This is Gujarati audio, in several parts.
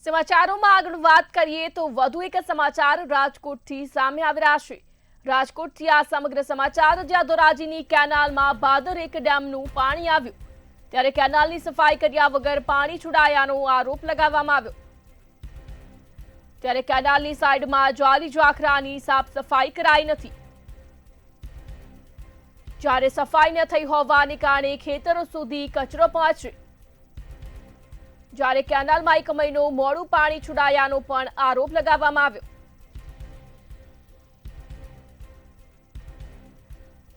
સમાચારોમાં આગળ વાત કરીએ તો વધુ એક સમાચાર રાજકોટથી સામે આવી રહ્યા છે। રાજકોટથી આ સમગ્ર સમાચાર, જ્યાં ધોરાજીની કેનાલમાં ભાદર એક ડેમનું પાણી આવ્યું, ત્યારે કેનાલની સફાઈ કર્યા વગર પાણી છોડાયાનો આરોપ લગાવવામાં આવ્યો। ત્યારે કેનાલની સાઈડમાં જ્વારી ઝાખરાની સાફ સફાઈ કરાઈ નથી, જ્યારે સફાઈ ન થઈ હોવાને કારણે ખેતરો સુધી કચરો પહોંચ્યો, જ્યારે કેનાલમાં 1 મહિનો મોડું પાણી છોડાયાનો પણ આરોપ લગાવવામાં આવ્યો।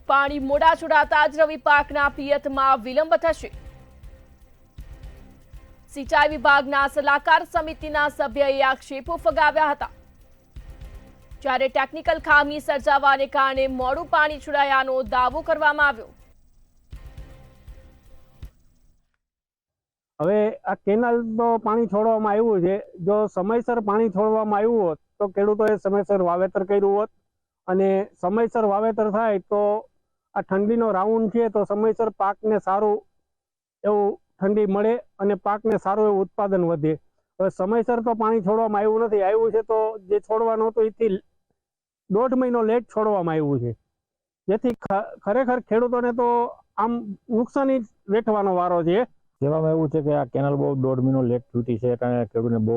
પાણી મોડા છોડાતા જ રવિ પાકના પિયતમાં વિલંબ થશે। સિંચાઈ વિભાગના સલાહકાર સમિતિના સભ્યએ આક્ષેપો ફગાવ્યા હતા, જ્યારે ટેકનિકલ ખામી સર્જાવાને કારણે મોડું પાણી છોડાયાનો દાવો કરવામાં આવ્યો। હવે આ કેનાલ તો પાણી છોડવામાં આવ્યું છે। જો સમયસર પાણી છોડવામાં આવ્યું હોત તો ખેડૂતોએ સમયસર વાવેતર કર્યું હોત, અને સમયસર વાવેતર થાય તો આ ઠંડીનો રાઉન્ડ છે તો સમયસર પાકને સારું એવું ઠંડી મળે અને પાકને સારું એવું ઉત્પાદન વધે। હવે સમયસર તો પાણી છોડવામાં આવ્યું નથી, આવ્યું છે તો જે છોડવાનું હતું એથી 1.5 મહિનો લેટ છોડવામાં આવ્યું છે, જેથી ખરેખર ખેડૂતોને તો આમ નુકસાની વેઠવાનો વારો છે। કહેવામાં એવું છે કે આ કેનાલ બહુ 1.5 મહિનો લેટ છૂટી છે, કારણ ખેડૂતને બહુ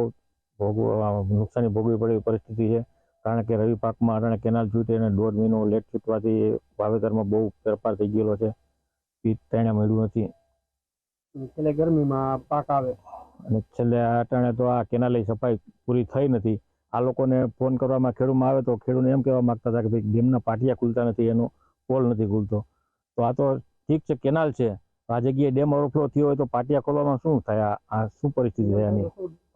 નુકસાની ભોગવી પડે એવી પરિસ્થિતિ છે। કારણ કે રવિ પાકમાં અટાણે કેનાલ છૂટી અને 1.5 મહિનો લેટ છૂટવાથી વાવેતરમાં બહુ ફેરફાર થઈ ગયેલો છે, પીક તાણે મળ્યું નથી, છેલ્લે ગરમીમાં પાક આવે, અને છેલ્લે અટાણે તો આ કેનાલની સફાઈ પૂરી થઈ નથી। આ લોકોને ફોન કરવામાં ખેડૂતમાં આવે તો ખેડૂતને એમ કહેવા માંગતા હતા કે ભાઈ ડેમના પાટિયા ખુલતા નથી, એનો પોલ નથી ખુલતો। તો આ તો ઠીક છે, કેનાલ છે, આ જગ્યાએ ડેમ ઓવરફ્લો થયો હોય તો પાટિયા ખોલવામાં શું થાય? આ શું પરિસ્થિતિ થાય આની?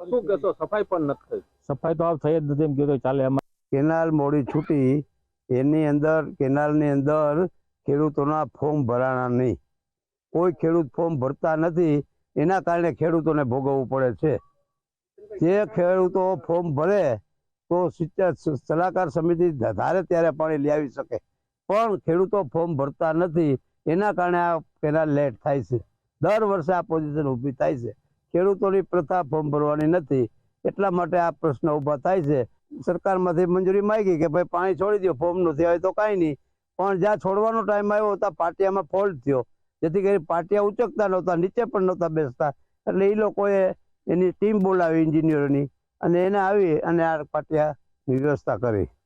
શું કહેશો? સફાઈ પણ નથી થઈ? સફાઈ તો થઈ જ નથી, એમ કહેતો ચાલે। એમાં કેનાલ મોડી છૂટી, એની અંદર કેનાલની અંદર ખેડૂતોના ફોર્મ ભરાણા નહીં, કોઈ ખેડૂત ફોર્મ ભરતા નથી, એના કારણે ખેડૂતોને ભોગવવું પડે છે। જે ખેડૂતો ફોર્મ ભરે તો સલાહકાર સમિતિ ધારે ત્યારે પાણી લઈ આવી શકે, પણ ખેડૂતો ફોર્મ ભરતા નથી, એના કારણે આ કેનાલ લેટ થાય છે। દર વર્ષે આ પોઝિશન ઊભી થાય છે। ખેડૂતોની પ્રથા ફોર્મ ભરવાની નથી, એટલા માટે આ પ્રશ્ન ઊભા થાય છે। સરકારમાંથી મંજૂરી માંગી કે ભાઈ પાણી છોડી દો, ફોર્મ નથી આવે તો કાંઈ નહીં, પણ જ્યાં છોડવાનો ટાઈમ આવ્યો ત્યાં પાટિયામાં ફોલ્ટ થયો, જેથી કરી પાટિયા ઉચકતા નહોતા, નીચે પણ નહોતા બેસતા, એટલે એ લોકોએ એની ટીમ બોલાવી એન્જિનિયરોની, અને એને આવી અને આ પાટિયાની વ્યવસ્થા કરી।